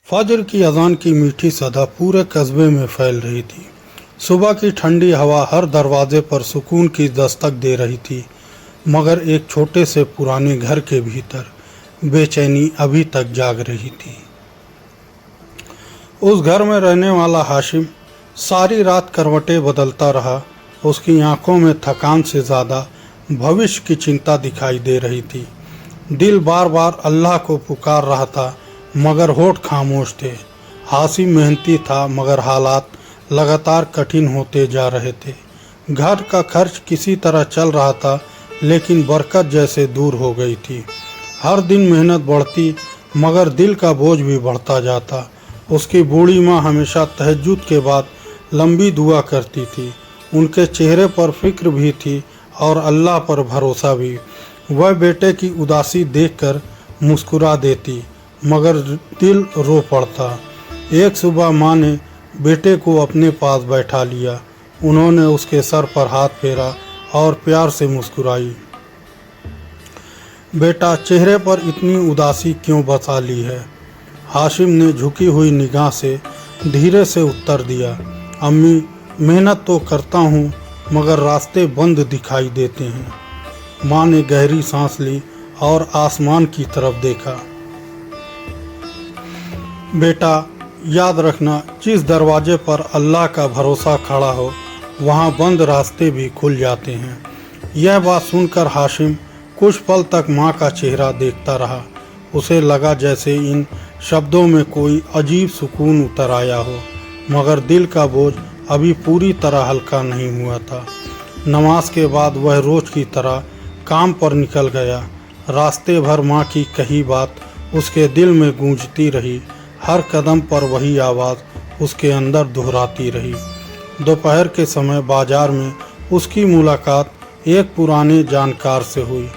फजर की अजान की मीठी सदा पूरे कस्बे में फैल रही थी। सुबह की ठंडी हवा हर दरवाजे पर सुकून की दस्तक दे रही थी, मगर एक छोटे से पुराने घर के भीतर बेचैनी अभी तक जाग रही थी। उस घर में रहने वाला हाशिम सारी रात करवटें बदलता रहा। उसकी आंखों में थकान से ज़्यादा भविष्य की चिंता दिखाई दे रही थी। दिल बार बार अल्लाह को पुकार रहा था, मगर होठ खामोश थे। हाशिम मेहनती था, मगर हालात लगातार कठिन होते जा रहे थे। घर का खर्च किसी तरह चल रहा था, लेकिन बरकत जैसे दूर हो गई थी। हर दिन मेहनत बढ़ती, मगर दिल का बोझ भी बढ़ता जाता। उसकी बूढ़ी माँ हमेशा तहज्जुद के बाद लंबी दुआ करती थी। उनके चेहरे पर फिक्र भी थी और अल्लाह पर भरोसा भी। वह बेटे की उदासी देखकर मुस्कुरा देती, मगर दिल रो पड़ता। एक सुबह माँ ने बेटे को अपने पास बैठा लिया। उन्होंने उसके सर पर हाथ फेरा और प्यार से मुस्कुराई। बेटा, चेहरे पर इतनी उदासी क्यों बसा ली है? हाशिम ने झुकी हुई निगाह से धीरे से उत्तर दिया। अम्मी, मेहनत तो करता हूँ, मगर रास्ते बंद दिखाई देते हैं। माँ ने गहरी सांस ली और आसमान की तरफ देखा। बेटा, याद रखना, जिस दरवाजे पर अल्लाह का भरोसा खड़ा हो, वहाँ बंद रास्ते भी खुल जाते हैं। यह बात सुनकर हाशिम कुछ पल तक माँ का चेहरा देखता रहा। उसे लगा जैसे इन शब्दों में कोई अजीब सुकून उतर आया हो, मगर दिल का बोझ अभी पूरी तरह हल्का नहीं हुआ था। नमाज के बाद वह रोज की तरह काम पर निकल गया। रास्ते भर माँ की कही बात उसके दिल में गूंजती रही। हर कदम पर वही आवाज़ उसके अंदर दोहराती रही। दोपहर के समय बाजार में उसकी मुलाकात एक पुराने जानकार से हुई।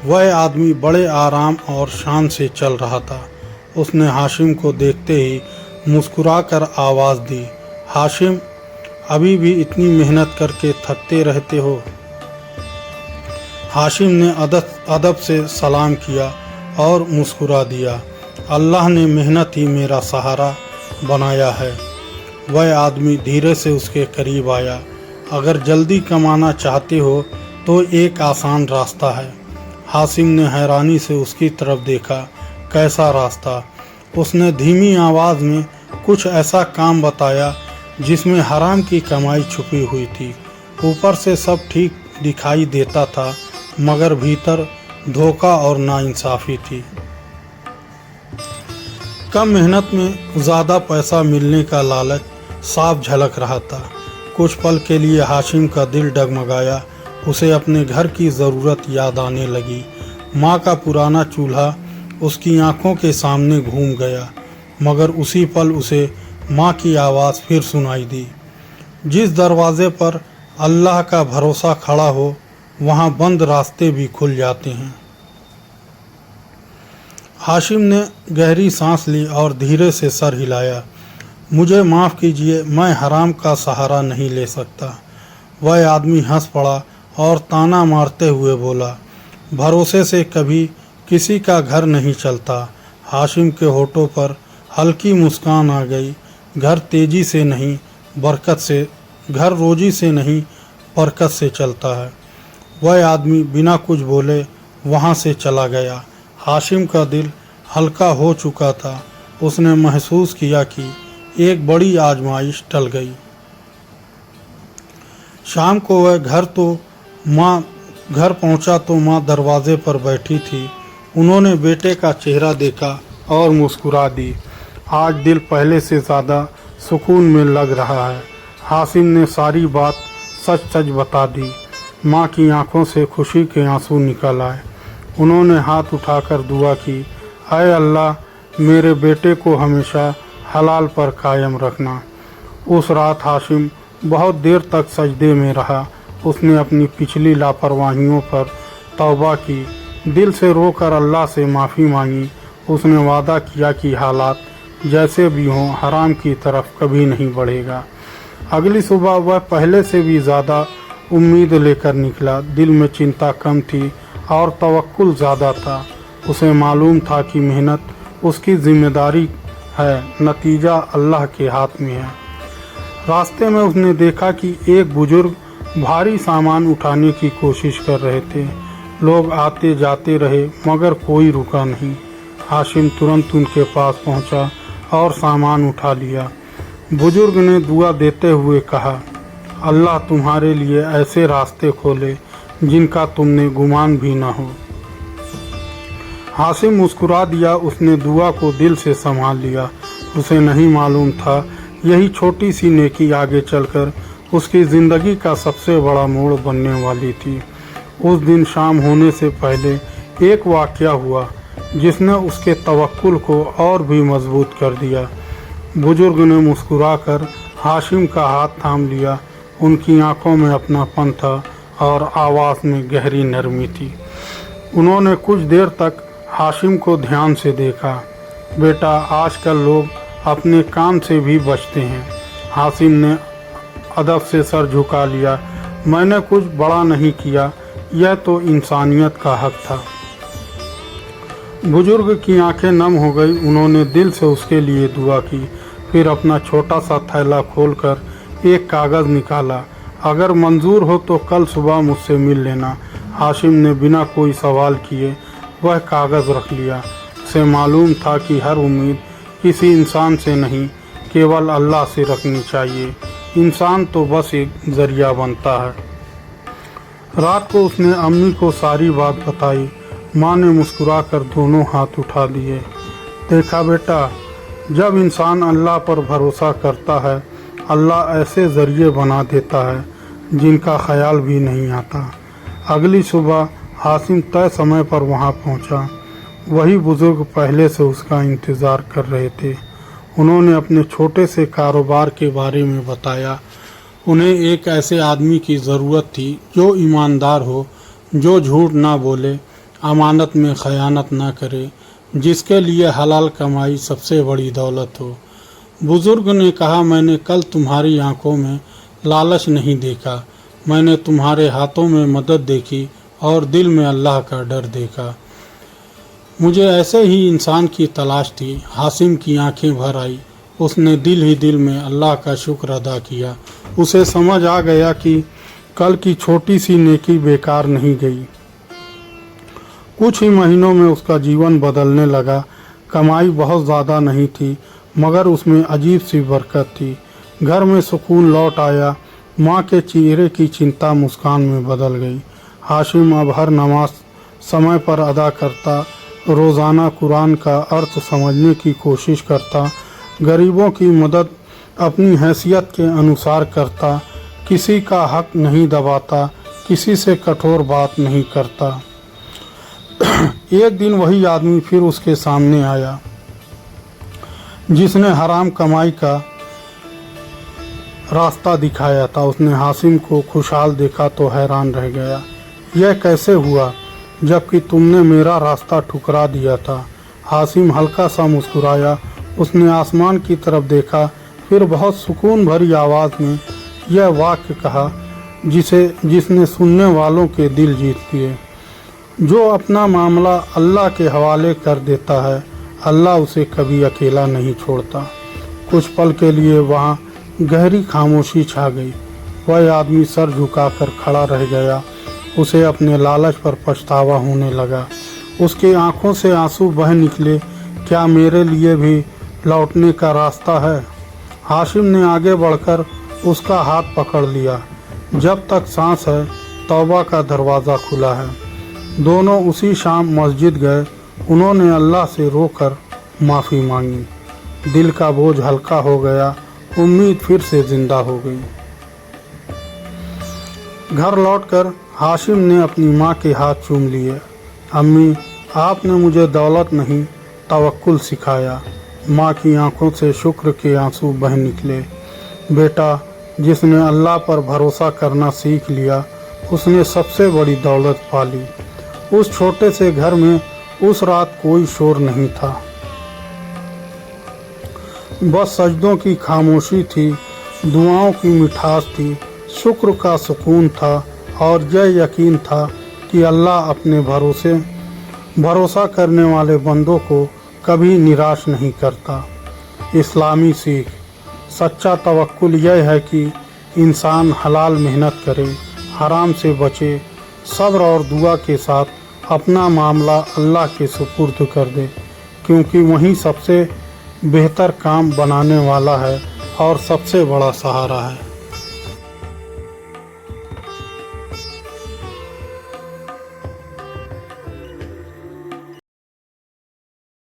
वह आदमी बड़े आराम और शान से चल रहा था। उसने हाशिम को देखते ही मुस्कुराकर आवाज़ दी, हाशिम, अभी भी इतनी मेहनत करके थकते रहते हो? हाशिम ने अदब से सलाम किया और मुस्कुरा दिया। अल्लाह ने मेहनत ही मेरा सहारा बनाया है। वह आदमी धीरे से उसके करीब आया। अगर जल्दी कमाना चाहते हो तो एक आसान रास्ता है। हाशिम ने हैरानी से उसकी तरफ देखा। कैसा रास्ता? उसने धीमी आवाज़ में कुछ ऐसा काम बताया जिसमें हराम की कमाई छुपी हुई थी। ऊपर से सब ठीक दिखाई देता था, मगर भीतर धोखा और नाइंसाफ़ी थी। कम मेहनत में ज़्यादा पैसा मिलने का लालच साफ झलक रहा था। कुछ पल के लिए हाशिम का दिल डगमगाया। उसे अपने घर की ज़रूरत याद आने लगी। माँ का पुराना चूल्हा उसकी आंखों के सामने घूम गया, मगर उसी पल उसे माँ की आवाज़ फिर सुनाई दी। जिस दरवाजे पर अल्लाह का भरोसा खड़ा हो, वहाँ बंद रास्ते भी खुल जाते हैं। हाशिम ने गहरी सांस ली और धीरे से सर हिलाया। मुझे माफ़ कीजिए, मैं हराम का सहारा नहीं ले सकता। वह आदमी हंस पड़ा और ताना मारते हुए बोला, भरोसे से कभी किसी का घर नहीं चलता। हाशिम के होठों पर हल्की मुस्कान आ गई। घर तेजी से नहीं, बरकत से, घर रोजी से नहीं, बरकत से चलता है। वह आदमी बिना कुछ बोले वहाँ से चला गया। हाशिम का दिल हल्का हो चुका था। उसने महसूस किया कि एक बड़ी आजमाइश टल गई। शाम को वह घर पहुंचा तो माँ दरवाजे पर बैठी थी। उन्होंने बेटे का चेहरा देखा और मुस्कुरा दी। आज दिल पहले से ज़्यादा सुकून में लग रहा है। हाशिम ने सारी बात सच सच बता दी। माँ की आंखों से खुशी के आंसू निकल आए। उन्होंने हाथ उठाकर दुआ की, ऐ अल्लाह, मेरे बेटे को हमेशा हलाल पर कायम रखना। उस रात हाशिम बहुत देर तक सजदे में रहा। उसने अपनी पिछली लापरवाहियों पर तौबा की, दिल से रोकर अल्लाह से माफ़ी मांगी। उसने वादा किया कि हालात जैसे भी हों, हराम की तरफ कभी नहीं बढ़ेगा। अगली सुबह वह पहले से भी ज़्यादा उम्मीद लेकर निकला। दिल में चिंता कम थी और तवक्कुल ज़्यादा था। उसे मालूम था कि मेहनत उसकी जिम्मेदारी है, नतीजा अल्लाह के हाथ में है। रास्ते में उसने देखा कि एक बुजुर्ग भारी सामान उठाने की कोशिश कर रहे थे। लोग आते जाते रहे मगर कोई रुका नहीं। हाशिम तुरंत उनके पास पहुंचा और सामान उठा लिया। बुजुर्ग ने दुआ देते हुए कहा, अल्लाह तुम्हारे लिए ऐसे रास्ते खोले जिनका तुमने गुमान भी न हो। हाशिम मुस्कुरा दिया। उसने दुआ को दिल से संभाल लिया। उसे नहीं मालूम था यही छोटी सी नेकी आगे चलकर उसकी ज़िंदगी का सबसे बड़ा मोड़ बनने वाली थी। उस दिन शाम होने से पहले एक वाक़या हुआ जिसने उसके तवक्कुल को और भी मजबूत कर दिया। बुजुर्ग ने मुस्कुराकर हाशिम का हाथ थाम लिया। उनकी आंखों में अपनापन था और आवाज़ में गहरी नरमी थी। उन्होंने कुछ देर तक हाशिम को ध्यान से देखा। बेटा, आजकल लोग अपने काम से भी बचते हैं। हाशिम ने अदब से सर झुका लिया। मैंने कुछ बड़ा नहीं किया, यह तो इंसानियत का हक था। बुजुर्ग की आंखें नम हो गई। उन्होंने दिल से उसके लिए दुआ की। फिर अपना छोटा सा थैला खोलकर एक कागज़ निकाला। अगर मंजूर हो तो कल सुबह मुझसे मिल लेना। हाशिम ने बिना कोई सवाल किए वह कागज़ रख लिया। उसे मालूम था कि हर उम्मीद किसी इंसान से नहीं, केवल अल्लाह से रखनी चाहिए। इंसान तो बस एक ज़रिया बनता है। रात को उसने अम्मी को सारी बात बताई। माँ ने मुस्कुराकर दोनों हाथ उठा दिए। देखा बेटा, जब इंसान अल्लाह पर भरोसा करता है, अल्लाह ऐसे ज़रिए बना देता है जिनका ख्याल भी नहीं आता। अगली सुबह हाशिम तय समय पर वहाँ पहुँचा। वही बुज़ुर्ग पहले से उसका इंतज़ार कर रहे थे। उन्होंने अपने छोटे से कारोबार के बारे में बताया। उन्हें एक ऐसे आदमी की ज़रूरत थी जो ईमानदार हो, जो झूठ ना बोले, अमानत में ख़यानत ना करे, जिसके लिए हलाल कमाई सबसे बड़ी दौलत हो। बुज़ुर्ग ने कहा, मैंने कल तुम्हारी आंखों में लालच नहीं देखा, मैंने तुम्हारे हाथों में मदद देखी और दिल में अल्लाह का डर देखा। मुझे ऐसे ही इंसान की तलाश थी। हाशिम की आंखें भर आई। उसने दिल ही दिल में अल्लाह का शुक्र अदा किया। उसे समझ आ गया कि कल की छोटी सी नेकी बेकार नहीं गई। कुछ ही महीनों में उसका जीवन बदलने लगा। कमाई बहुत ज़्यादा नहीं थी मगर उसमें अजीब सी बरकत थी। घर में सुकून लौट आया। माँ के चेहरे की चिंता मुस्कान में बदल गई। हाशिम अब हर नमाज समय पर अदा करता, रोज़ाना कुरान का अर्थ समझने की कोशिश करता, गरीबों की मदद अपनी हैसियत के अनुसार करता, किसी का हक नहीं दबाता, किसी से कठोर बात नहीं करता। एक दिन वही आदमी फिर उसके सामने आया जिसने हराम कमाई का रास्ता दिखाया था। उसने हाशिम को खुशहाल देखा तो हैरान रह गया। यह कैसे हुआ जबकि तुमने मेरा रास्ता ठुकरा दिया था? हाशिम हल्का सा मुस्कुराया। उसने आसमान की तरफ देखा, फिर बहुत सुकून भरी आवाज़ में यह वाक्य कहा जिसने सुनने वालों के दिल जीत लिए। जो अपना मामला अल्लाह के हवाले कर देता है, अल्लाह उसे कभी अकेला नहीं छोड़ता। कुछ पल के लिए वहाँ गहरी खामोशी छा गई। वह आदमी सर झुकाकर खड़ा रह गया। उसे अपने लालच पर पछतावा होने लगा। उसके आंखों से आंसू बह निकले। क्या मेरे लिए भी लौटने का रास्ता है? हाशिम ने आगे बढ़कर उसका हाथ पकड़ लिया। जब तक सांस है, तौबा का दरवाज़ा खुला है। दोनों उसी शाम मस्जिद गए। उन्होंने अल्लाह से रोकर माफ़ी मांगी। दिल का बोझ हल्का हो गया। उम्मीद फिर से जिंदा हो गई। घर लौटकर हाशिम ने अपनी माँ के हाथ चूम लिए। अम्मी, आपने मुझे दौलत नहीं, तवक्कुल सिखाया। माँ की आंखों से शुक्र के आंसू बह निकले। बेटा, जिसने अल्लाह पर भरोसा करना सीख लिया, उसने सबसे बड़ी दौलत पाली। उस छोटे से घर में उस रात कोई शोर नहीं था, बस सजदों की खामोशी थी, दुआओं की मिठास थी, शुक्र का सुकून था और यह यकीन था कि अल्लाह अपने भरोसा करने वाले बंदों को कभी निराश नहीं करता। इस्लामी सीख। सच्चा तवक्कुल यह है कि इंसान हलाल मेहनत करे, हराम से बचे, सब्र और दुआ के साथ अपना मामला अल्लाह के सुपुर्द कर दे, क्योंकि वही सबसे बेहतर काम बनाने वाला है और सबसे बड़ा सहारा है।